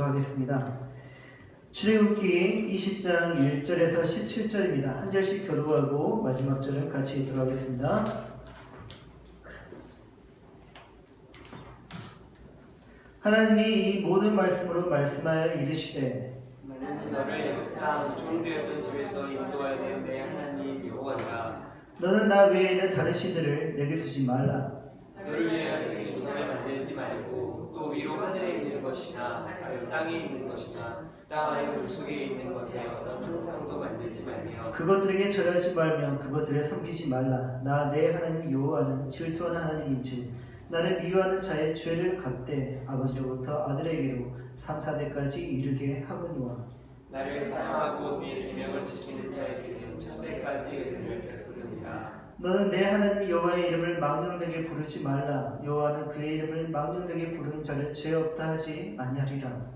하겠습니다. 출애굽기 20장 1절에서 17절입니다. 한 절씩 교독하고 마지막 절은 같이 읽도록 하겠습니다. 하나님이 이 모든 말씀으로 말씀하여 이르시되 나는 너를 애굽 땅 종되었던 집에서 인도하여 낸 내 하나님 여호와라. 너는 나 외에는 다른 신들을 내게 두지 말라. 너를 위하여 생수상을 만들지 말고 또 위로 하늘에 있는 것이나 아래 땅에 있는 것이나 땅 아래 물속에 있는 것에 어떤 형상도 만들지 말며 그것들에게 절하지 말며 그것들을 섬기지 말라. 나 내 하나님 여호와는 질투하는 하나님인즉 나를 미워하는 자의 죄를 갚되 아버지로부터 아들에게로 3, 4대까지 이르게 하거니와 나를 사랑하고 네 계명을 지키는 자에게는 천대까지 은혜를 베푸느니라. 너는 내 하나님 여호와의 이름을 망령되게 부르지 말라. 여호와는 그의 이름을 망령되게 부르는 자를 죄 없다 하지 아니하리라.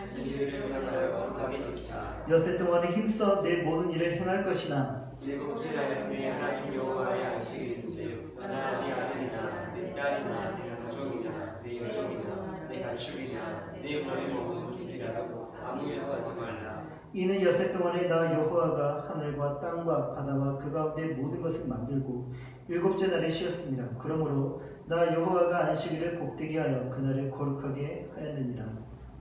진실을 행하여 거룩하게 지키라. 엿새 동안에 힘써 내 모든 일을 행할 것이나 일곱째 날은 네 하나님 여호와의 안식일인즉 너나 네 아들이나 내 딸이나 내 남종이나 내 여종이나 내 가축이나 내 몸에 먹은 개들이라도 아무 일도 하지 말라. 이는 엿새 동안에 나 여호와가 하늘과 땅과 바다와 그 가운데 모든 것을 만들고 일곱째 날에 쉬었습니다. 그러므로 나 여호와가 안식일을 복되게 하여 그날을 거룩하게 하였느니라.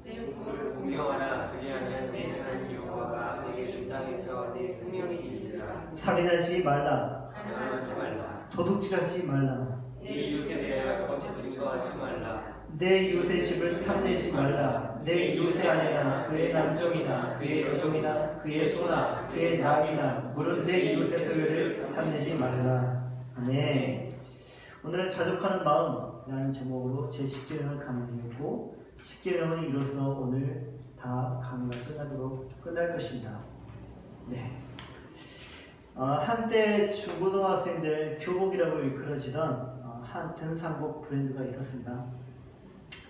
내 복을 공경하라. 그리하면 내 하나님 여호와가 내게 준 땅에서 내 생명이 이르리라. 살인하지 말라. 가난하지 말라. 도둑질하지 말라. 네 이웃에 대하여 거짓 증거하지 말라. 내 이웃의 집을 탐내지 말라. 내 이웃의 아내나 그의 남종이나 그의 여종이나 그의 소나 그의 남이나 물은 내 이웃의 소유를 탐내지 말라. 아멘. 오늘은 자족하는 마음이라는 제목으로 제 10계명을 강의했고 10계명은 이로써 오늘 다 강의가 끝날 것입니다. 네. 한때 중고등학생들 교복이라고 일컬어지던 한 등산복 브랜드가 있었습니다.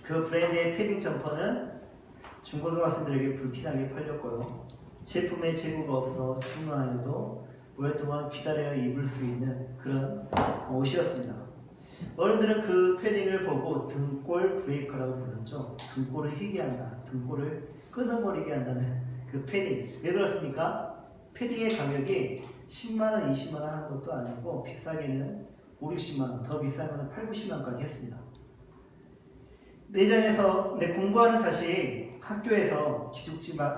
그 브랜드의 패딩 점퍼는 중고등학생들에게 불티나게 팔렸고요. 제품에 재고가 없어 중요하여도 오랫동안 기다려야 입을 수 있는 그런 옷이었습니다. 어른들은 그 패딩을 보고 등골 브레이커라고 불렀죠. 등골을 희게 한다, 등골을 끊어버리게 한다는 그 패딩. 왜 그렇습니까? 패딩의 가격이 10만원, 20만원 하는 것도 아니고 비싸게는 5, 60만원, 더 비싸면 8, 90만원까지 했습니다. 매장에서 공부하는 자식 학교에서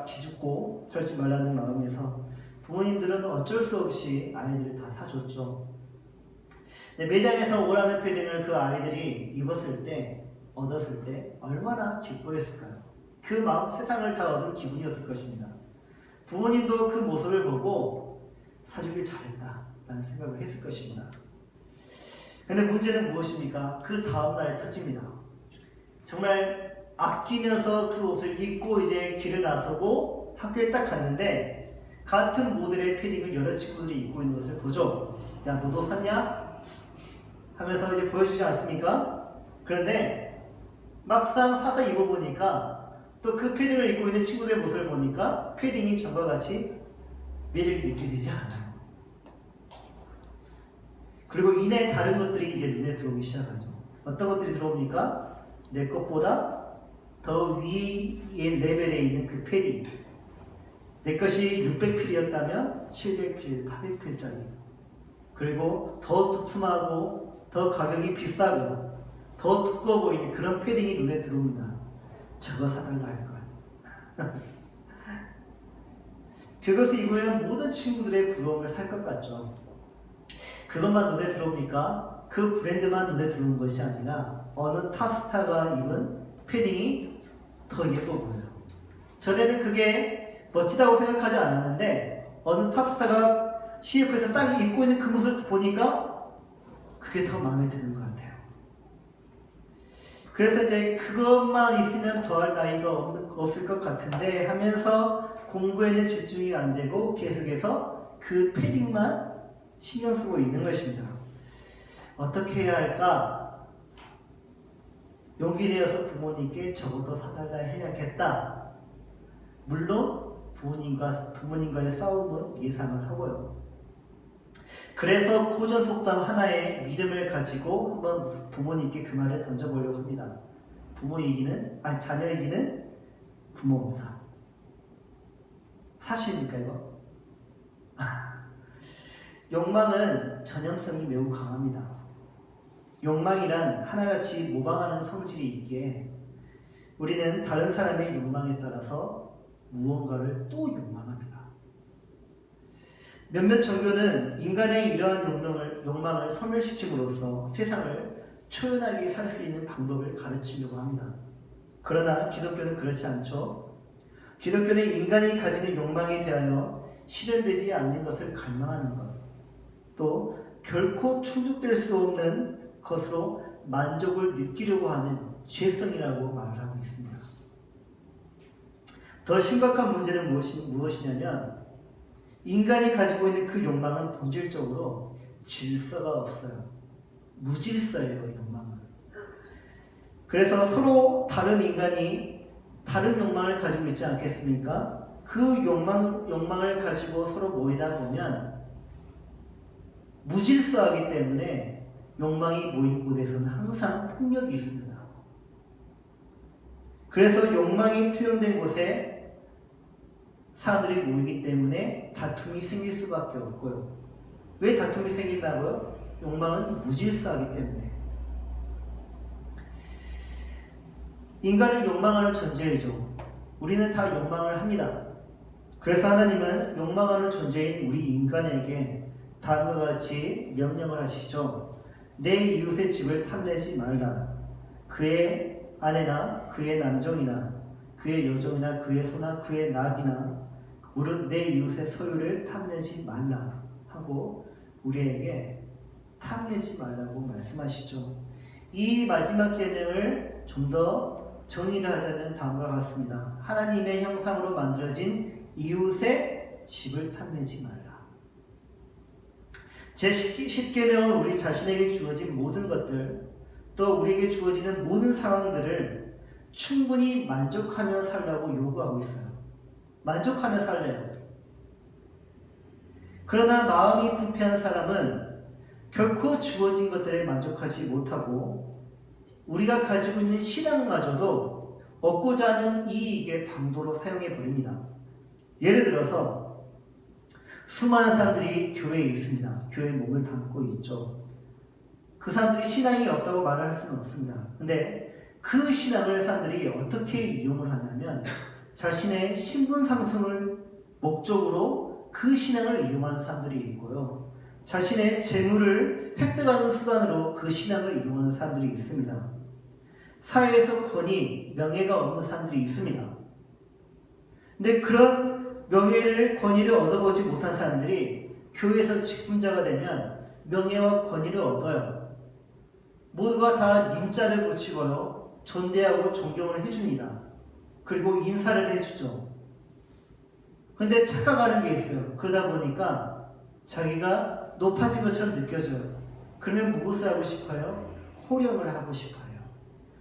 기죽고 설지 말라는 마음에서 부모님들은 어쩔 수 없이 아이들을 다 사줬죠. 매장에서 오라는 패딩을 그 아이들이 입었을 때, 얻었을 때 얼마나 기뻐했을까요? 그 마음, 세상을 다 얻은 기분이었을 것입니다. 부모님도 그 모습을 보고 사주길 잘했다 라는 생각을 했을 것입니다. 근데 문제는 무엇입니까? 그 다음날에 터집니다. 정말 아끼면서 그 옷을 입고 이제 길을 나서고 학교에 딱 갔는데 같은 모델의 패딩을 여러 친구들이 입고 있는 것을 보죠. 야, 너도 샀냐? 하면서 이제 보여주지 않습니까? 그런데 막상 사서 입어보니까 또 그 패딩을 입고 있는 친구들의 모습을 보니까 패딩이 전과 같이 매력이 느껴지지 않아요. 그리고 이내 다른 것들이 이제 눈에 들어오기 시작하죠. 어떤 것들이 들어옵니까? 내 것보다 더 위의 레벨에 있는 그 패딩. 내 것이 600필이었다면 700필, 800필짜리. 그리고 더 두툼하고 더 가격이 비싸고 더 두꺼워 보이는 그런 패딩이 눈에 들어옵니다. 저거 사달라 할걸. 그것을 입으면 모든 친구들의 부러움을 살 것 같죠. 그것만 눈에 들어옵니까? 그 브랜드만 눈에 들어오는 것이 아니라 어느 탑스타가 입은 패딩이 더 예뻐 보여요. 전에는 그게 멋지다고 생각하지 않았는데 어느 탑스타가 CF에서 딱 입고 있는 그 모습을 보니까 그게 더 마음에 드는 것 같아요. 그래서 이제 그것만 있으면 더할 나이가 없을 것 같은데 하면서 공부에는 집중이 안 되고 계속해서 그 패딩만 신경 쓰고 있는 것입니다. 어떻게 해야 할까? 용기 내어서 부모님께 저것도 사달라 해야겠다. 물론 부모님과의 싸움은 예상을 하고요. 그래서 고전속담 하나의 믿음을 가지고 한번 부모님께 그 말을 던져보려고 합니다. 자녀에게는 부모입니다. 사실입니까 이거? 욕망은 전형성이 매우 강합니다. 욕망이란 하나같이 모방하는 성질이 있기에 우리는 다른 사람의 욕망에 따라서 무언가를 또 욕망합니다. 몇몇 종교는 인간의 이러한 욕망을 소멸시킴으로써 세상을 초연하게 살 수 있는 방법을 가르치려고 합니다. 그러나 기독교는 그렇지 않죠. 기독교는 인간이 가지는 욕망에 대하여 실현되지 않는 것을 갈망하는 것, 또 결코 충족될 수 없는 것으로 만족을 느끼려고 하는 죄성이라고 말을 하고 있습니다. 더 심각한 문제는 무엇이냐면 인간이 가지고 있는 그 욕망은 본질적으로 질서가 없어요. 무질서예요, 욕망은. 그래서 서로 다른 인간이 다른 욕망을 가지고 있지 않겠습니까? 그 욕망을 가지고 서로 모이다 보면 무질서하기 때문에 욕망이 모인 곳에서는 항상 폭력이 있습니다. 그래서 욕망이 투영된 곳에 사람들이 모이기 때문에 다툼이 생길 수밖에 없고요. 왜 다툼이 생긴다고요? 욕망은 무질서하기 때문에. 인간은 욕망하는 존재이죠. 우리는 다 욕망을 합니다. 그래서 하나님은 욕망하는 존재인 우리 인간에게 다음과 같이 명령을 하시죠. 내 이웃의 집을 탐내지 말라. 그의 아내나 그의 남종이나 그의 여종이나 그의 소나 그의 나비나 무릇 내 이웃의 소유를 탐내지 말라 하고 우리에게 탐내지 말라고 말씀하시죠. 이 마지막 계명을 좀 더 정의를 하자면 다음과 같습니다. 하나님의 형상으로 만들어진 이웃의 집을 탐내지 말라. 제10계명은 우리 자신에게 주어진 모든 것들, 또 우리에게 주어지는 모든 상황들을 충분히 만족하며 살라고 요구하고 있어요. 만족하며 살래요. 그러나 마음이 부패한 사람은 결코 주어진 것들에 만족하지 못하고 우리가 가지고 있는 신앙마저도 얻고자 하는 이익의 방도로 사용해 버립니다. 예를 들어서 수많은 사람들이 교회에 있습니다. 교회에 몸을 담고 있죠. 그 사람들이 신앙이 없다고 말을 할 수는 없습니다. 근데 그 신앙을 사람들이 어떻게 이용을 하냐면 자신의 신분 상승을 목적으로 그 신앙을 이용하는 사람들이 있고요. 자신의 재물을 획득하는 수단으로 그 신앙을 이용하는 사람들이 있습니다. 사회에서 권위, 명예가 없는 사람들이 있습니다. 근데 그런 명예를, 권위를 얻어보지 못한 사람들이 교회에서 직분자가 되면 명예와 권위를 얻어요. 모두가 다 님자를 붙이고요. 존대하고 존경을 해줍니다. 그리고 인사를 해주죠. 근데 착각하는 게 있어요. 그러다 보니까 자기가 높아진 것처럼 느껴져요. 그러면 무엇을 하고 싶어요? 호령을 하고 싶어요.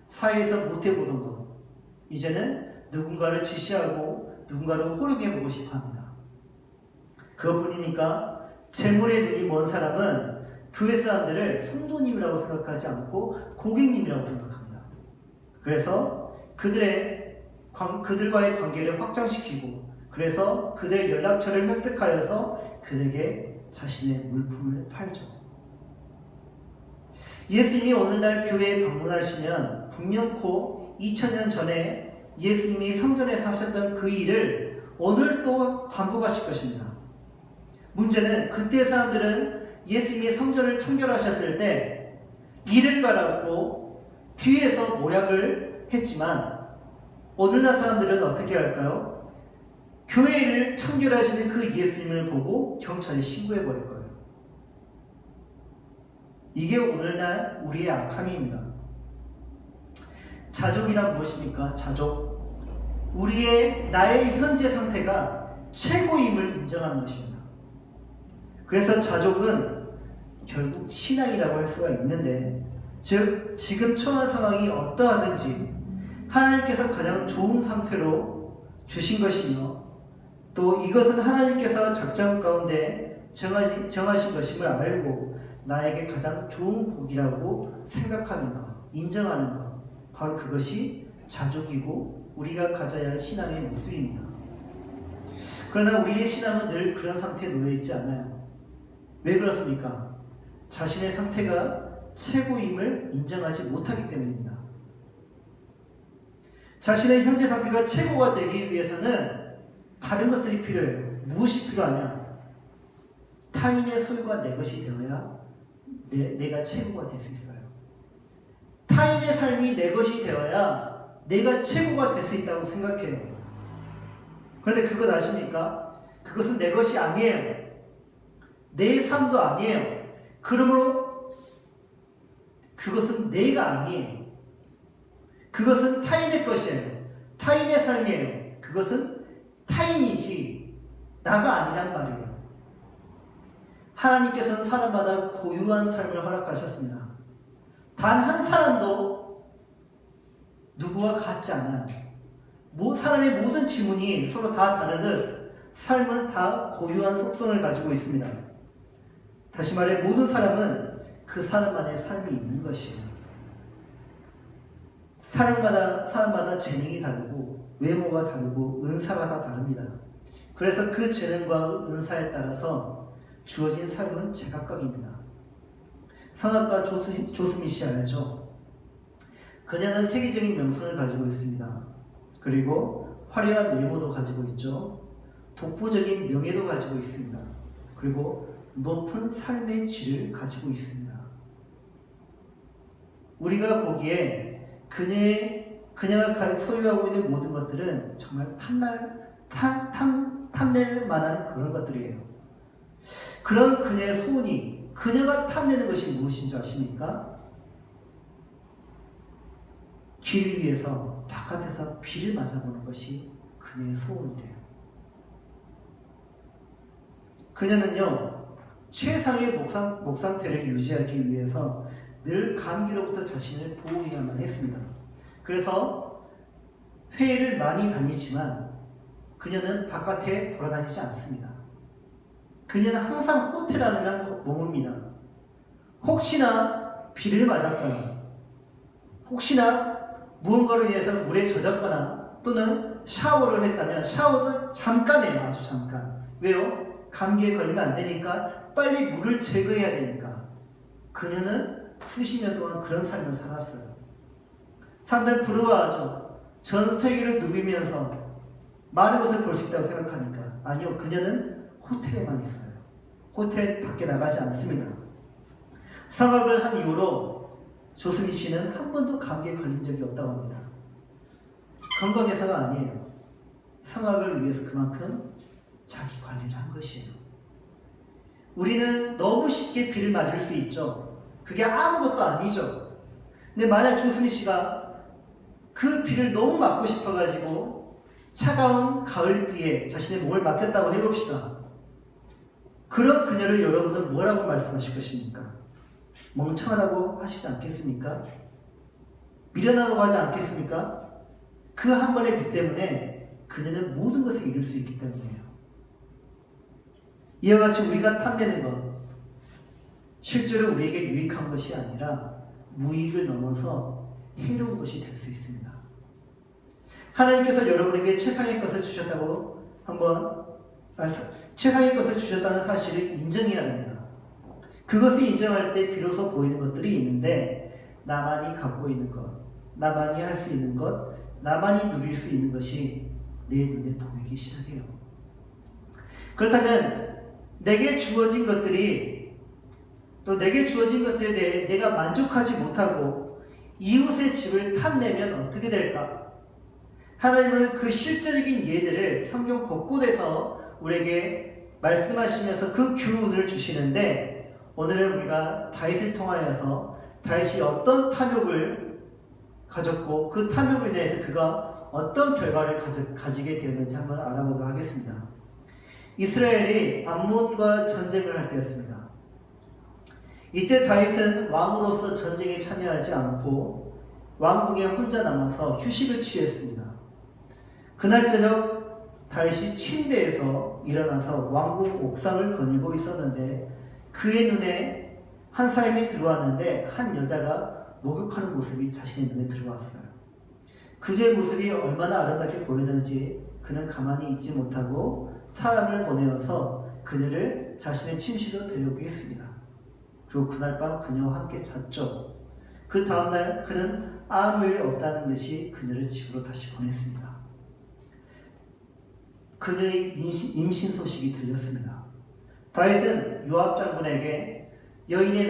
사회에서 못해보던 것. 이제는 누군가를 지시하고 누군가를 호령해보고 싶어합니다. 그것뿐입니까? 재물에 눈이 먼 사람은 교회 사람들을 성도님이라고 생각하지 않고 고객님이라고 생각합니다. 그래서 그들과의 관계를 확장시키고 그래서 그들의 연락처를 획득하여서 그들에게 자신의 물품을 팔죠. 예수님이 오늘날 교회에 방문하시면 분명코 2000년 전에 예수님이 성전에서 하셨던 그 일을 오늘 또 반복하실 것입니다. 문제는 그때 사람들은 예수님이 성전을 청결하셨을 때 이를 바라고 뒤에서 모략을 했지만 오늘날 사람들은 어떻게 할까요? 교회를 청결하시는 그 예수님을 보고 경찰에 신고해버릴 거예요. 이게 오늘날 우리의 악함입니다. 자족이란 무엇입니까? 자족. 나의 현재 상태가 최고임을 인정하는 것입니다. 그래서 자족은 결국 신앙이라고 할 수가 있는데, 즉 지금 처한 상황이 어떠하든지 하나님께서 가장 좋은 상태로 주신 것이며 또 이것은 하나님께서 작전 가운데 정하신 것임을 알고 나에게 가장 좋은 복이라고 생각하는 것, 인정하는 것, 바로 그것이 자족이고 우리가 가져야 할 신앙의 모습입니다. 그러나 우리의 신앙은 늘 그런 상태에 놓여 있지 않아요. 왜 그렇습니까? 자신의 상태가 최고임을 인정하지 못하기 때문입니다. 자신의 현재 상태가 최고가 되기 위해서는 다른 것들이 필요해요. 무엇이 필요하냐? 타인의 소유가 내 것이 되어야 내가 최고가 될 수 있어요. 타인의 삶이 내 것이 되어야 내가 최고가 될 수 있다고 생각해요. 그런데 그것 아십니까? 그것은 내 것이 아니에요. 내 삶도 아니에요. 그러므로 그것은 내가 아니에요. 그것은 타인의 것이에요. 타인의 삶이에요. 그것은 타인이지 나가 아니란 말이에요. 하나님께서는 사람마다 고유한 삶을 허락하셨습니다. 단 한 사람도 누구와 같지 않아요. 사람의 모든 지문이 서로 다 다르듯 삶은 다 고유한 속성을 가지고 있습니다. 다시 말해 모든 사람은 그 사람만의 삶이 있는 것이에요. 사람마다 재능이 다르고 외모가 다르고 은사가 다 다릅니다. 그래서 그 재능과 은사에 따라서 주어진 삶은 제각각입니다. 성악가 조스미 알죠? 그녀는 세계적인 명성을 가지고 있습니다. 그리고 화려한 외모도 가지고 있죠. 독보적인 명예도 가지고 있습니다. 그리고 높은 삶의 질을 가지고 있습니다. 우리가 보기에 그녀가 소유하고 있는 모든 것들은 정말 탐낼 만한 그런 것들이에요. 그런 그녀의 소원이, 그녀가 탐내는 것이 무엇인 줄 아십니까? 길 위에서 바깥에서 비를 맞아보는 것이 그녀의 소원이래요. 그녀는요, 최상의 목 상태를 유지하기 위해서 늘 감기로부터 자신을 보호해야만 했습니다. 그래서 회의를 많이 다니지만 그녀는 바깥에 돌아다니지 않습니다. 그녀는 항상 호텔 안에만 머뭅니다. 혹시나 비를 맞았거나 혹시나 무언가로 인해서 물에 젖었거나 또는 샤워를 했다면 샤워도 잠깐 해요. 아주 잠깐. 왜요? 감기에 걸리면 안 되니까 빨리 물을 제거해야 되니까. 그녀는 수십 년 동안 그런 삶을 살았어요. 사람들 부러워하죠. 전 세계를 누비면서 많은 것을 볼 수 있다고 생각하니까. 아니요, 그녀는 호텔에만 있어요. 호텔 밖에 나가지 않습니다. 성악을 한 이후로 조수미 씨는 한 번도 감기에 걸린 적이 없다고 합니다. 건강해서가 아니에요. 성악을 위해서 그만큼 자기 관리를 한 것이에요. 우리는 너무 쉽게 비를 맞을 수 있죠. 그게 아무것도 아니죠. 근데 만약 조수미 씨가 그 비를 너무 맞고 싶어가지고 차가운 가을비에 자신의 몸을 맡겼다고 해봅시다. 그런 그녀를 여러분은 뭐라고 말씀하실 것입니까? 멍청하다고 하시지 않겠습니까? 미련하다고 하지 않겠습니까? 그 한 번의 비 때문에 그녀는 모든 것을 잃을 수 있기 때문이에요. 이와 같이 우리가 탐내는 것, 실제로 우리에게 유익한 것이 아니라 무익을 넘어서 해로운 것이 될 수 있습니다. 하나님께서 여러분에게 최상의 것을 주셨다고 최상의 것을 주셨다는 사실을 인정해야 합니다. 그것을 인정할 때 비로소 보이는 것들이 있는데 나만이 갖고 있는 것, 나만이 할 수 있는 것, 나만이 누릴 수 있는 것이 내 눈에 보이기 시작해요. 그렇다면 내게 주어진 것들에 대해 내가 만족하지 못하고 이웃의 집을 탐내면 어떻게 될까? 하나님은 그 실제적인 예들을 성경 곳곳에서 우리에게 말씀하시면서 그 교훈을 주시는데 오늘은 우리가 다윗을 통하여서 다윗이 어떤 탐욕을 가졌고 그 탐욕으로 인해서 그가 어떤 결과를 가지게 되었는지 한번 알아보도록 하겠습니다. 이스라엘이 암몬과 전쟁을 할 때였습니다. 이때 다윗은 왕으로서 전쟁에 참여하지 않고 왕궁에 혼자 남아서 휴식을 취했습니다. 그날 저녁 다윗이 침대에서 일어나서 왕궁 옥상을 거닐고 있었는데 그의 눈에 한 사람이 들어왔는데 한 여자가 목욕하는 모습이 자신의 눈에 들어왔어요. 그의 모습이 얼마나 아름답게 보이는지 그는 가만히 있지 못하고 사람을 보내어서 그녀를 자신의 침실로 데려오게 했습니다. 그리고 그날 밤 그녀와 함께 잤죠. 그 다음날 그는 아무 일 없다는 듯이 그녀를 집으로 다시 보냈습니다. 그녀의 임신 소식이 들렸습니다. 다윗은 요압 장군에게 여인의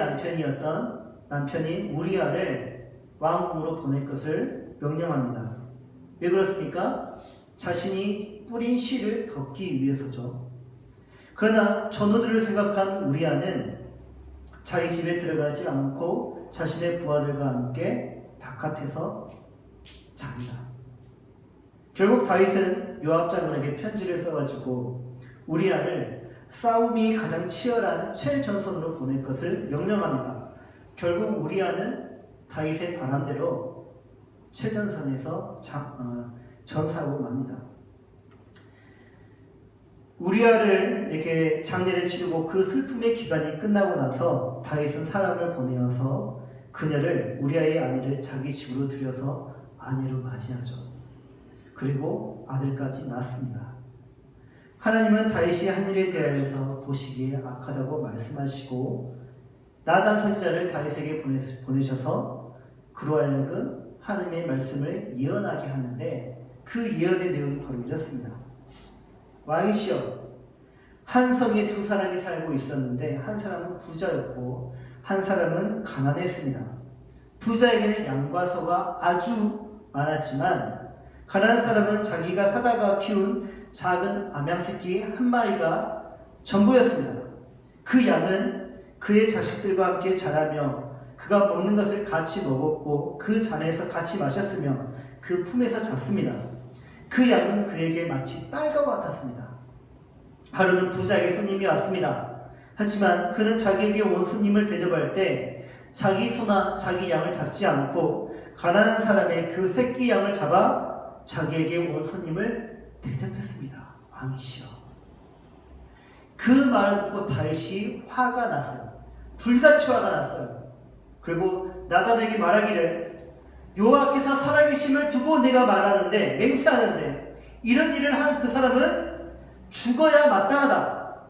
남편인 우리아를 왕궁으로 보낼 것을 명령합니다. 왜 그렇습니까? 자신이 뿌린 씨를 덮기 위해서죠. 그러나 전우들을 생각한 우리아는 자기 집에 들어가지 않고 자신의 부하들과 함께 바깥에서 잡니다. 결국 다윗은 요압 장군에게 편지를 써가지고 우리아를 싸움이 가장 치열한 최전선으로 보낼 것을 명령합니다. 결국 우리아는 다윗의 바람대로 최전선에서 전사하고 맙니다. 우리아를 이렇게 장례를 치르고 그 슬픔의 기간이 끝나고 나서 다윗은 사람을 보내어서 그녀를 우리아의 아내를 자기 집으로 들여서 아내로 맞이하죠. 그리고 아들까지 낳았습니다. 하나님은 다윗이 한 일에 대하여서 보시기에 악하다고 말씀하시고 나단 선지자를 다윗에게 보내셔서 그로 하여금 하나님의 말씀을 예언하게 하는데 그 예언의 내용이 바로 이렇습니다. 왕이시여, 한 성에 두 사람이 살고 있었는데 한 사람은 부자였고 한 사람은 가난했습니다. 부자에게는 양과 소가 아주 많았지만 가난한 사람은 자기가 사다가 키운 작은 암양새끼 한 마리가 전부였습니다. 그 양은 그의 자식들과 함께 자라며 그가 먹는 것을 같이 먹었고 그 잔에서 같이 마셨으며 그 품에서 잤습니다. 그 양은 그에게 마치 딸과 같았습니다. 하루는 부자에게 손님이 왔습니다. 하지만 그는 자기에게 온 손님을 대접할 때 자기 소나 자기 양을 잡지 않고 가난한 사람의 그 새끼 양을 잡아 자기에게 온 손님을 대접했습니다. 왕이시여. 그 말을 듣고 다윗이 화가 났어요. 불같이 화가 났어요. 그리고 나단에게 말하기를 여호와께서 살아계심을 두고 내가 말하는데 맹세하는데 이런 일을 한 그 사람은 죽어야 마땅하다.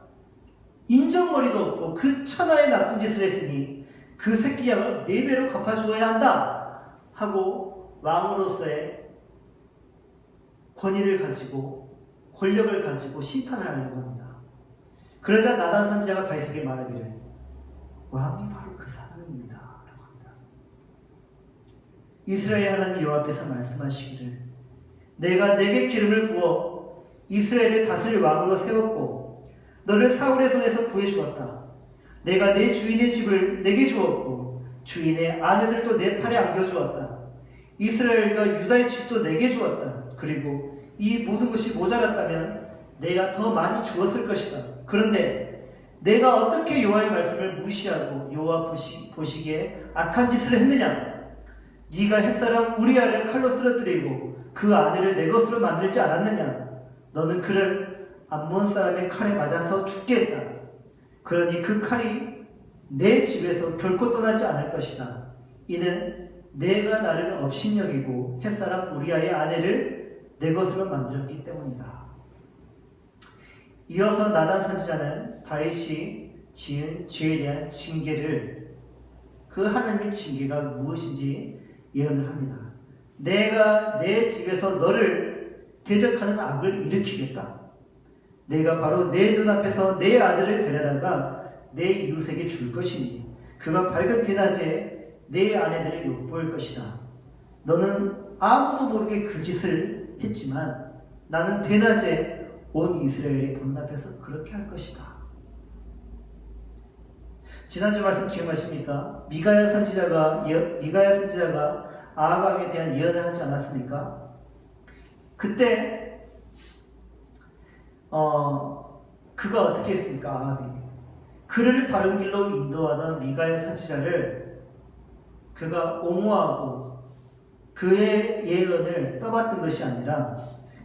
인정머리도 없고 그 천하의 나쁜 짓을 했으니 그 새끼 양을 4배로 갚아주어야 한다 하고 왕으로서의 권위를 가지고 권력을 가지고 심판을 하려고 합니다. 그러자 나단 선지자가 다윗에게 말하기를 왕이 바로 그 사람입니다 라고 합니다. 이스라엘 하나님 여호와께서 말씀하시기를 내가 내게 기름을 부어 이스라엘을 다스릴 왕으로 세웠고 너를 사울의 손에서 구해주었다. 내가 내 주인의 집을 내게 주었고 주인의 아내들도 내 팔에 안겨주었다. 이스라엘과 유다의 집도 내게 주었다. 그리고 이 모든 것이 모자랐다면 내가 더 많이 주었을 것이다. 그런데 내가 어떻게 여호와의 말씀을 무시하고 여호와 보시기에 악한 짓을 했느냐? 네가 햇사람 우리아를 칼로 쓰러뜨리고 그 아내를 내 것으로 만들지 않았느냐? 너는 그를 암몬 사람의 칼에 맞아서 죽게 했다. 그러니 그 칼이 내 집에서 결코 떠나지 않을 것이다. 이는 내가 나를 업신여기고 햇사람 우리아의 아내를 내 것으로 만들었기 때문이다. 이어서 나단 선지자는 다윗이 지은 죄에 대한 징계를 그 하나님의 징계가 무엇인지 예언을 합니다. 내가 내 집에서 너를 대적하는 악을 일으키겠다. 내가 바로 내 눈앞에서 내 아들을 데려다가 내 이웃에게 줄 것이니 그가 밝은 대낮에 내 아내들을 욕볼 것이다. 너는 아무도 모르게 그 짓을 했지만 나는 대낮에 온 이스라엘이 보는 앞에서 그렇게 할 것이다. 지난주 말씀 기억나십니까? 미가야 선지자가 아합 왕에 대한 예언을 하지 않았습니까? 그때 그가 어떻게 했습니까? 아합이 그를 바른 길로 인도하던 미가야 선지자를 그가 옹호하고 그의 예언을 떠받든 것이 아니라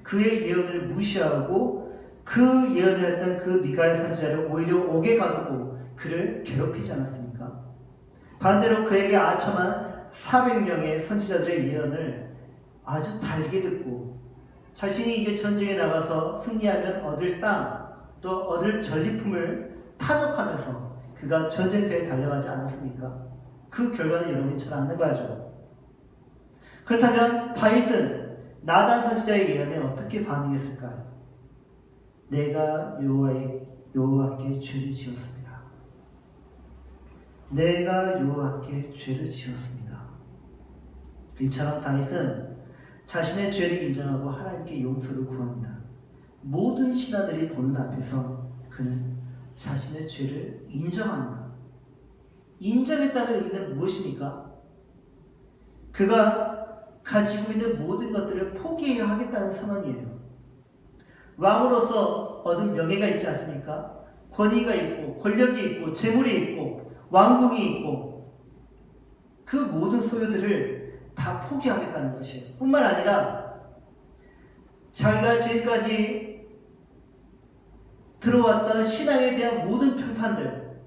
그의 예언을 무시하고 그 예언을 했던 그 미가야 선지자를 오히려 옥에 가두고 그를 괴롭히지 않았습니까? 반대로 그에게 아첨한 400명의 선지자들의 예언을 아주 달게 듣고 자신이 이제 전쟁에 나가서 승리하면 얻을 땅, 또 얻을 전리품을 탐욕하면서 그가 전쟁터에 달려가지 않았습니까? 그 결과는 여러분이 잘 아는 거죠. 그렇다면 다윗은 나단 선지자의 예언에 어떻게 반응했을까요? 내가 여호와께 죄를 지었습니다. 내가 여호와께 죄를 지었습니다. 이처럼 다윗은 자신의 죄를 인정하고 하나님께 용서를 구합니다. 모든 신하들이 보는 앞에서 그는 자신의 죄를 인정합니다. 인정했다는 의미는 무엇입니까? 그가 가지고 있는 모든 것들을 포기해야 하겠다는 선언이에요. 왕으로서 얻은 명예가 있지 않습니까? 권위가 있고 권력이 있고 재물이 있고 왕궁이 있고 그 모든 소유들을 다 포기하겠다는 것이에요. 뿐만 아니라 자기가 지금까지 들어왔던 신앙에 대한 모든 평판들,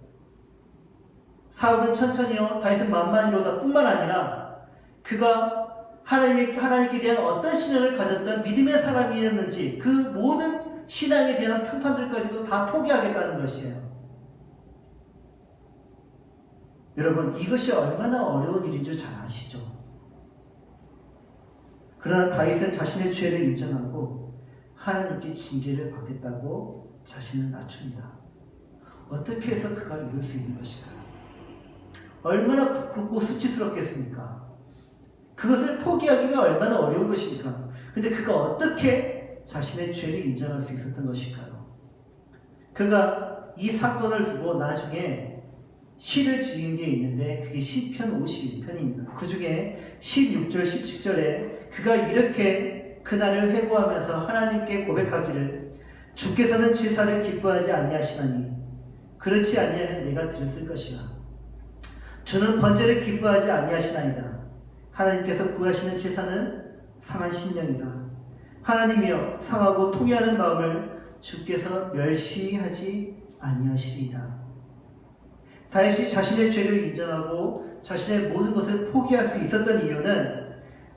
사울은 천천히요, 다윗은 만만히로다 뿐만 아니라 그가 하나님께 대한 어떤 신앙을 가졌던 믿음의 사람이었는지 그 모든 신앙에 대한 평판들까지도 다 포기하겠다는 것이에요. 여러분, 이것이 얼마나 어려운 일인 줄 잘 아시죠? 그러나 다윗은 자신의 죄를 인정하고 하나님께 징계를 받겠다고 자신을 낮춥니다. 어떻게 해서 그가 이룰 수 있는 것일까요? 얼마나 부끄럽고 수치스럽겠습니까? 그것을 포기하기가 얼마나 어려운 것입니까? 근데 그가 어떻게 자신의 죄를 인정할 수 있었던 것일까요? 그가 이 사건을 두고 나중에 시를 지은 게 있는데 그게 시편 51편입니다. 그 중에 16절, 17절에 그가 이렇게 그날을 회고하면서 하나님께 고백하기를 주께서는 제사를 기뻐하지 아니하시나니 그렇지 아니하면 내가 드렸을 것이라. 주는 번제를 기뻐하지 아니하시나이다. 하나님께서 구하시는 제사는 상한 심령이라. 하나님이여 상하고 통회하는 마음을 주께서 멸시하지 아니하시리이다. 다윗이 자신의 죄를 인정하고 자신의 모든 것을 포기할 수 있었던 이유는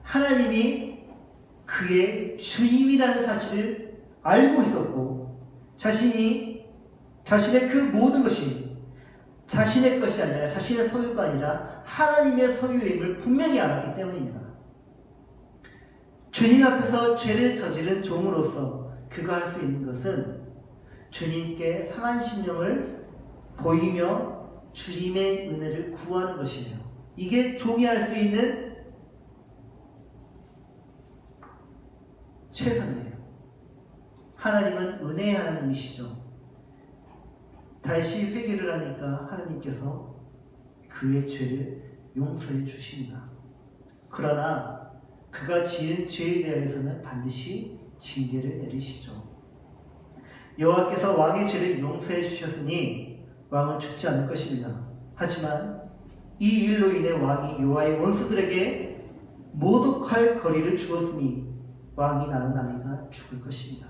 하나님이 그의 주님이라는 사실을 알고 있었고 자신의 그 모든 것이 자신의 것이 아니라 자신의 소유가 아니라 하나님의 소유임을 분명히 알았기 때문입니다. 주님 앞에서 죄를 저지른 종으로서 그가 할 수 있는 것은 주님께 상한 심령을 보이며 주님의 은혜를 구하는 것이에요. 이게 종이 할 수 있는 최선이에요. 하나님은 은혜의 하나님이시죠. 다시 회개를 하니까 하나님께서 그의 죄를 용서해 주십니다. 그러나 그가 지은 죄에 대해서는 반드시 징계를 내리시죠. 여호와께서 왕의 죄를 용서해 주셨으니 왕은 죽지 않을 것입니다. 하지만 이 일로 인해 왕이 여호와의 원수들에게 모독할 거리를 주었으니 왕이 낳은 아이가 죽을 것입니다.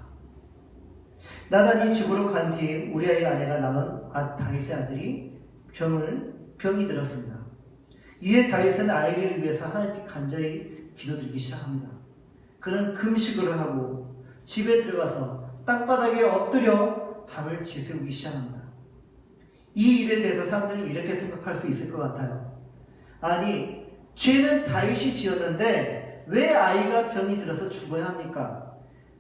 나단이 집으로 간 뒤에 우리아의 아내가 낳은 다윗의 아들이 병이 들었습니다. 이에 다윗은 아이를 위해서 하나님께 간절히 기도드리기 시작합니다. 그는 금식을 하고 집에 들어가서 땅바닥에 엎드려 밤을 지새우기 시작합니다. 이 일에 대해서 사람들은 이렇게 생각할 수 있을 것 같아요. 아니, 죄는 다윗이 지었는데 왜 아이가 병이 들어서 죽어야 합니까?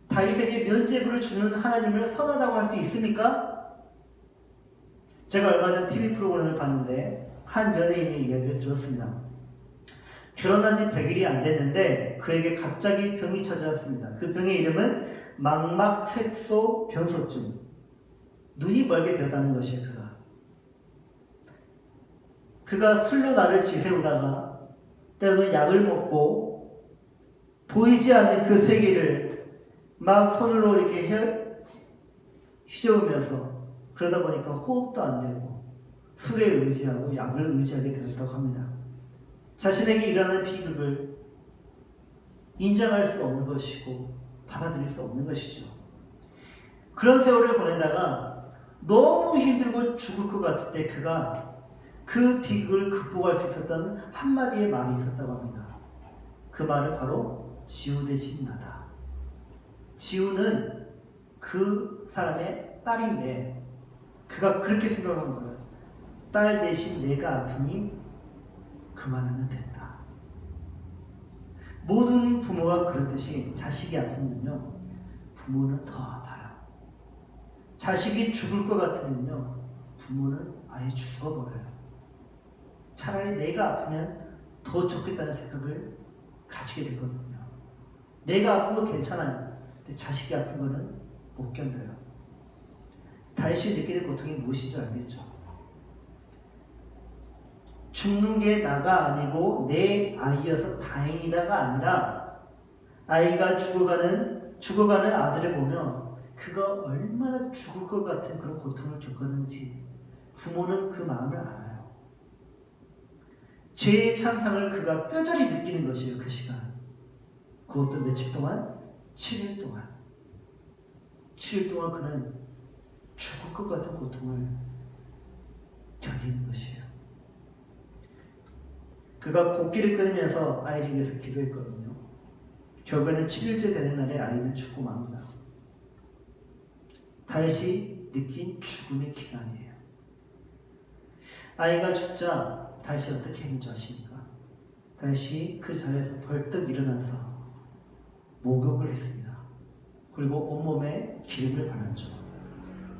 다윗에게 면죄부를 주는 하나님을 선하다고 할 수 있습니까? 제가 얼마 전 TV 프로그램을 봤는데 한 연예인의 이야기를 들었습니다. 결혼한 지 100일이 안 됐는데 그에게 갑자기 병이 찾아왔습니다. 그 병의 이름은 망막색소 변소증. 눈이 멀게 되었다는 것이에요. 그가 술로 나를 지새우다가 때로는 약을 먹고 보이지 않는 그 세계를 막 손으로 이렇게 휘저으면서 그러다 보니까 호흡도 안 되고 술에 의지하고 약을 의지하게 되었다고 합니다. 자신에게 일어나는 비극을 인정할 수 없는 것이고 받아들일 수 없는 것이죠. 그런 세월을 보내다가 너무 힘들고 죽을 것 같을 때 그가 그 비극을 극복할 수 있었던 한마디의 말이 있었다고 합니다. 그 말은 바로 지우 대신 나다. 지우는 그 사람의 딸인데 그가 그렇게 생각한 거예요. 딸 대신 내가 아프니 그만하면 된다. 모든 부모가 그렇듯이 자식이 아프면요, 부모는 더 아파요. 자식이 죽을 것 같으면요, 부모는 아예 죽어버려요. 차라리 내가 아프면 더 좋겠다는 생각을 가지게 되거든요. 내가 아픈 거 괜찮아요. 근데 자식이 아픈 거는 못 견뎌요. 다윗이 느끼는 고통이 무엇인 줄 알겠죠? 죽는 게 나가 아니고 내 아이여서 다행이다가 아니라 아이가 죽어가는 아들을 보며 그가 얼마나 죽을 것 같은 그런 고통을 겪었는지 부모는 그 마음을 알아요. 죄의 찬상을 그가 뼈저리 느끼는 것이에요. 그 시간. 그것도 며칠 동안? 7일 동안. 7일 동안 그는 죽을 것 같은 고통을 견디는 것이에요. 그가 곡기를 끊으면서 아이를 위해서 기도했거든요. 결국에는 7일째 되는 날에 아이는 죽고 맙니다. 다윗이 느낀 죽음의 기간이에요. 아이가 죽자 다윗이 어떻게 했는지 아십니까? 다윗이 그 자리에서 벌떡 일어나서 목욕을 했습니다. 그리고 온몸에 기름을 발랐죠.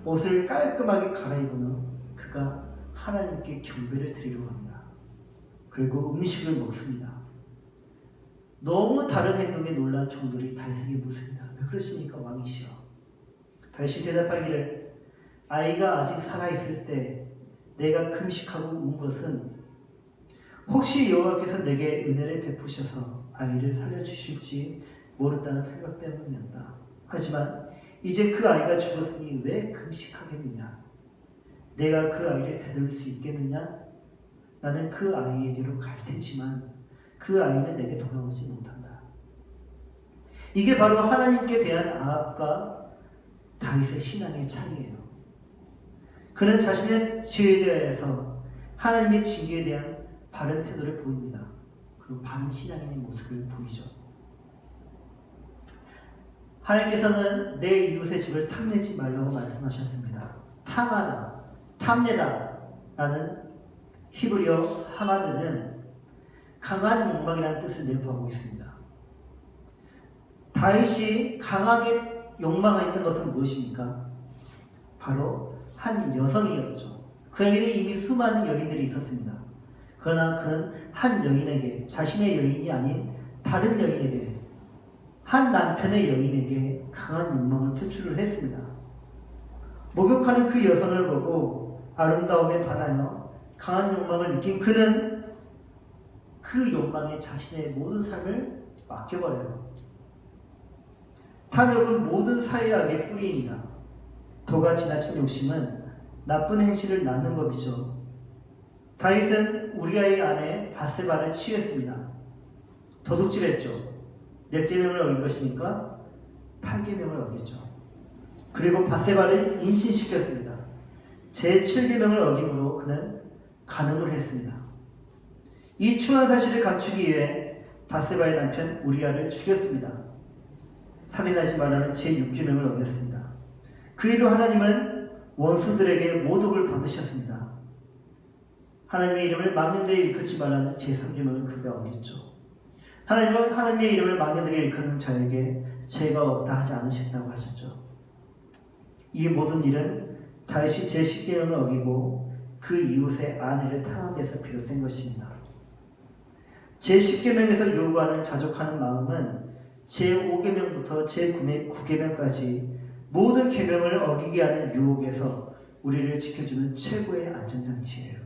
옷을 깔끔하게 갈아입은 후 그가 하나님께 경배를 드리려고 합니다. 그리고 음식을 먹습니다. 너무 다른 행동에 놀란 종들이 다윗에게 묻습니다. 왜 그러십니까, 왕이시여? 다윗이 대답하기를, 아이가 아직 살아있을 때 내가 금식하고 운 것은 혹시 여호와께서 내게 은혜를 베푸셔서 아이를 살려주실지 모른다는 생각 때문이었다. 하지만 이제 그 아이가 죽었으니 왜 금식하겠느냐? 내가 그 아이를 되돌릴 수 있겠느냐? 나는 그 아이에게로 갈 테지만 그 아이는 내게 돌아오지 못한다. 이게 바로 하나님께 대한 아합과 다윗의 신앙의 차이예요. 그는 자신의 죄에 대해서 하나님의 징계에 대한 바른 태도를 보입니다. 그리고 바른 신앙인의 모습을 보이죠. 하나님께서는 내 이웃의 집을 탐내지 말라고 말씀하셨습니다. 탐하다, 탐내다 라는 히브리어 하마드는 강한 욕망이라는 뜻을 내포하고 있습니다. 다윗이 강하게 욕망했던 것은 무엇입니까? 바로 한 여성이었죠. 그에게는 이미 수많은 여인들이 있었습니다. 그러나 그는 한 여인에게, 자신의 여인이 아닌 다른 여인에게, 한 남편의 여인에게 강한 욕망을 표출을 했습니다. 목욕하는 그 여성을 보고 아름다움에 반하여 강한 욕망을 느낀 그는 그 욕망에 자신의 모든 삶을 맡겨버려요. 탐욕은 모든 사회악의 뿌리입니다. 도가 지나친 욕심은 나쁜 행실을 낳는 법이죠. 다윗은 우리아의 아내 바세바를 취했습니다. 도둑질했죠. 몇 계명을 어긴 것입니까? 8계명을 어겼죠. 그리고 바세바를 임신시켰습니다. 제7계명을 어김으로 그는 간음을 했습니다. 이 추한 사실을 감추기 위해 바세바의 남편 우리아를 죽였습니다. 살인하지 말라는 제6계명을 어겼습니다. 그 일로 하나님은 원수들에게 모독을 받으셨습니다. 하나님의 이름을 망령되게 일컫지 말라는 제3계명을 그가 어겼죠. 하나님은 하나님의 이름을 망령되게 일컫는 자에게 죄가 없다 하지 않으셨다고 하셨죠. 이 모든 일은 다윗이 제10계명을 어기고 그 이웃의 아내를 탐한 데서 비롯된 것입니다. 제10계명에서 요구하는 자족하는 마음은 제5계명부터 제9계명까지 모든 계명을 어기게 하는 유혹에서 우리를 지켜주는 최고의 안전장치예요.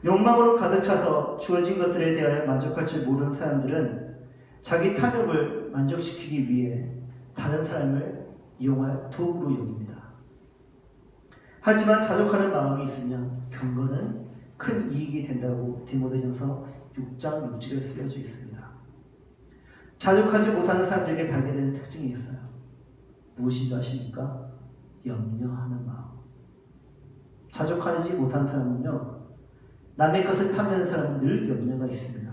욕망으로 가득 차서 주어진 것들에 대하여 만족할 줄 모르는 사람들은 자기 탐욕을 만족시키기 위해 다른 사람을 이용할 도구로 여깁니다. 하지만 자족하는 마음이 있으면 경건은 큰 이익이 된다고 디모데전서 6장 6절에 쓰여져 있습니다. 자족하지 못하는 사람들에게 발견되는 특징이 있어요. 무엇인지 아십니까? 염려하는 마음. 자족하지 못한 사람은요, 남의 것을 탐내는 사람은 늘 염려가 있습니다.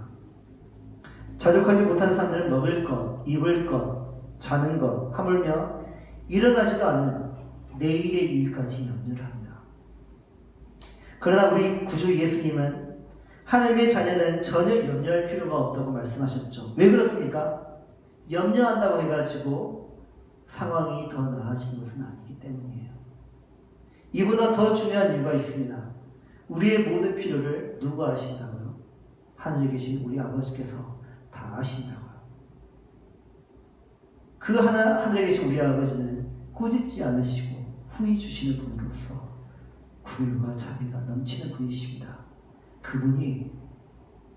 자족하지 못하는 사람들은 먹을 것, 입을 것, 자는 것, 하물며 일어나지도 않은 내일의 일까지 염려를 합니다. 그러나 우리 구주 예수님은 하나님의 자녀는 전혀 염려할 필요가 없다고 말씀하셨죠. 왜 그렇습니까? 염려한다고 해가지고 상황이 더 나아지는 것은 아니기 때문이에요. 이보다 더 중요한 이유가 있습니다. 우리의 모든 필요를 누가 아신다고요? 하늘에 계신 우리 아버지께서 다 아신다고요. 그 하늘에 계신 우리 아버지는 꾸짖지 않으시고 후히 주시는 분으로서 긍휼과 자비가 넘치는 분이십니다. 그분이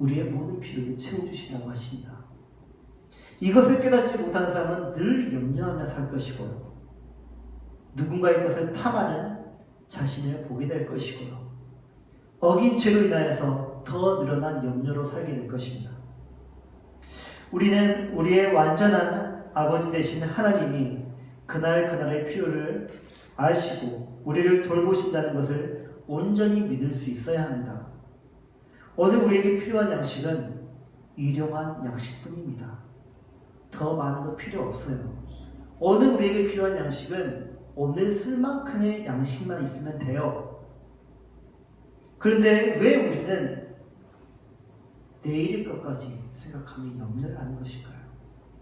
우리의 모든 필요를 채워주신다고 하십니다. 이것을 깨닫지 못하는 사람은 늘 염려하며 살 것이고요. 누군가의 것을 탐하는 자신을 보게 될 것이고요. 어긴 죄로 인하여서 더 늘어난 염려로 살게 될 것입니다. 우리는 우리의 완전한 아버지 되신 하나님이 그날의 필요를 아시고 우리를 돌보신다는 것을 온전히 믿을 수 있어야 합니다. 오늘 우리에게 필요한 양식은 일용한 양식뿐입니다. 더 많은 거 필요 없어요. 오늘 우리에게 필요한 양식은 오늘 쓸 만큼의 양식만 있으면 돼요. 그런데 왜 우리는 내일의 것까지 생각하며 염려를 하는 것일까요?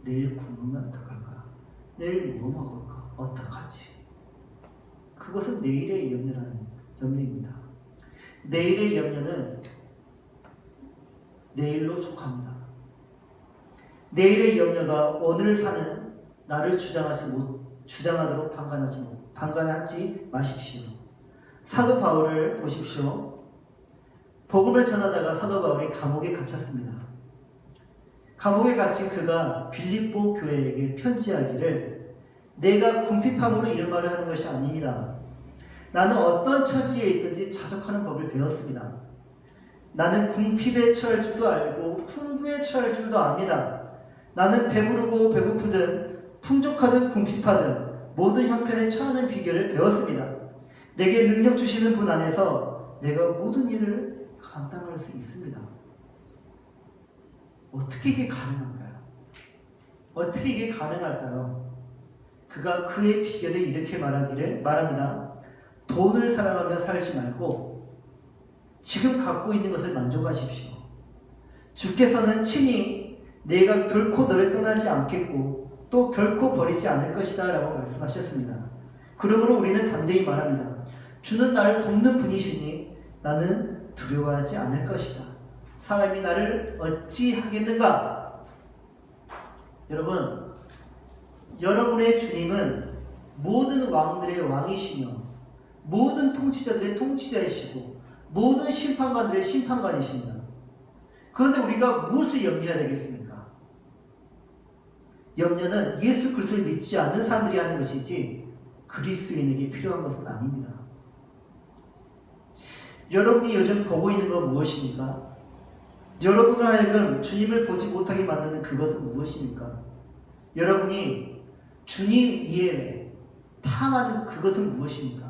내일 굶으면 어떡할까? 내일 뭐 먹을까? 어떡하지? 그것은 내일의 염려입니다. 내일의 염려는 내일로 족합니다. 내일의 염려가 오늘 사는 나를 주장하도록 방관하지 마십시오. 사도 바울을 보십시오. 복음을 전하다가 사도 바울이 감옥에 갇혔습니다. 감옥에 갇힌 그가 빌립보 교회에게 편지하기를 내가 궁핍함으로 이런 말을 하는 것이 아닙니다. 나는 어떤 처지에 있든지 자족하는 법을 배웠습니다. 나는 궁핍에 처할 줄도 알고 풍부에 처할 줄도 압니다. 나는 배부르고 배고프든 풍족하든 궁핍하든 모든 형편에 처하는 비결을 배웠습니다. 내게 능력 주시는 분 안에서 내가 모든 일을 감당할 수 있습니다. 어떻게 이게 가능한가요? 어떻게 이게 가능할까요? 그가 그의 비결을 이렇게 말합니다. 돈을 사랑하며 살지 말고 지금 갖고 있는 것을 만족하십시오. 주께서는 친히 내가 결코 너를 떠나지 않겠고 또 결코 버리지 않을 것이다 라고 말씀하셨습니다. 그러므로 우리는 담대히 말합니다. 주는 나를 돕는 분이시니 나는 두려워하지 않을 것이다. 사람이 나를 어찌 하겠는가? 여러분, 여러분의 주님은 모든 왕들의 왕이시며 모든 통치자들의 통치자이시고 모든 심판관들의 심판관이십니다. 그런데 우리가 무엇을 염려해야 되겠습니까? 염려는 예수 그리스도를 믿지 않는 사람들이 하는 것이지 그리스도인에게 필요한 것은 아닙니다. 여러분이 요즘 보고 있는 건 무엇입니까? 여러분을 하여금 주님을 보지 못하게 만드는 그것은 무엇입니까? 여러분이 주님 이외에 탐하는 그것은 무엇입니까?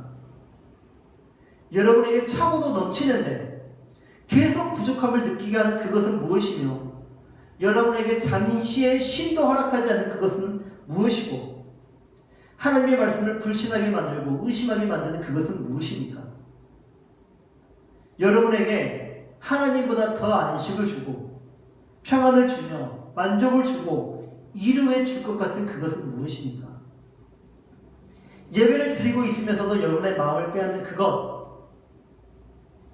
여러분에게 차고도 넘치는데 계속 부족함을 느끼게 하는 그것은 무엇이며 여러분에게 잠시의 쉼도 허락하지 않는 그것은 무엇이고 하나님의 말씀을 불신하게 만들고 의심하게 만드는 그것은 무엇입니까? 여러분에게 하나님보다 더 안식을 주고 평안을 주며 만족을 주고 이루어 줄 것 같은 그것은 무엇입니까? 예배를 드리고 있으면서도 여러분의 마음을 빼앗는 그것,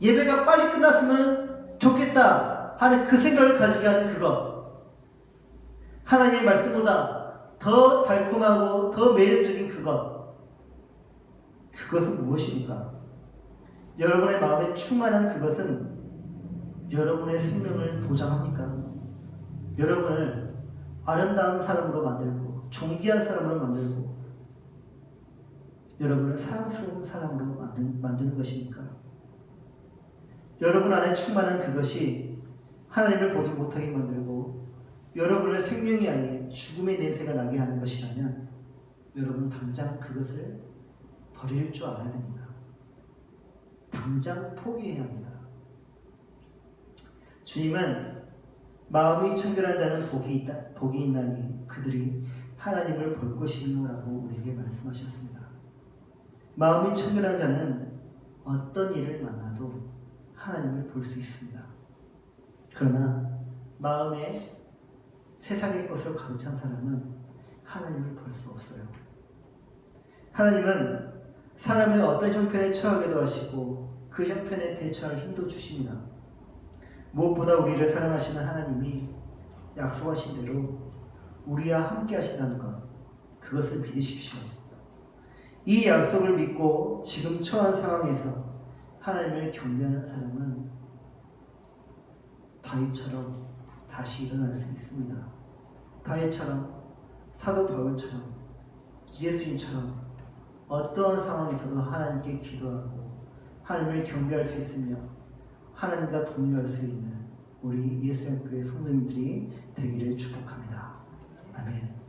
예배가 빨리 끝났으면 좋겠다 하는 그 생각을 가지게 하는 그것, 하나님의 말씀보다 더 달콤하고 더 매력적인 그것은 무엇입니까? 여러분의 마음에 충만한 그것은 여러분의 생명을 보장합니까? 여러분을 아름다운 사람으로 만들고 존귀한 사람으로 만들고 여러분을 사랑스러운 사람으로 만드는 것입니까? 여러분 안에 충만한 그것이 하나님을 보지 못하게 만들고 여러분을 생명이 아닌 죽음의 냄새가 나게 하는 것이라면 여러분 당장 그것을 버릴 줄 알아야 됩니다. 당장 포기해야 합니다. 주님은 마음이 청결한 자는 복이 있나니 그들이 하나님을 볼 것이요라고 우리에게 말씀하셨습니다. 마음이 청결한 자는 어떤 일을 만나도 하나님을 볼 수 있습니다. 그러나 마음에 세상의 것으로 가득 찬 사람은 하나님을 볼 수 없어요. 하나님은 사람을 어떤 형편에 처하게도 하시고 그 형편에 대처할 힘도 주십니다. 무엇보다 우리를 사랑하시는 하나님이 약속하신 대로 우리와 함께 하신다는 것, 그것을 믿으십시오. 이 약속을 믿고 지금 처한 상황에서 하나님을 경배하는 사람은 다윗처럼 다시 일어날 수 있습니다. 다윗처럼, 사도 바울처럼, 예수님처럼 어떠한 상황에서도 하나님께 기도하고 하나님을 경배할 수 있으며 하나님과 동행할 수 있는 우리 예수님교회 성도님들이 되기를 축복합니다. 아멘.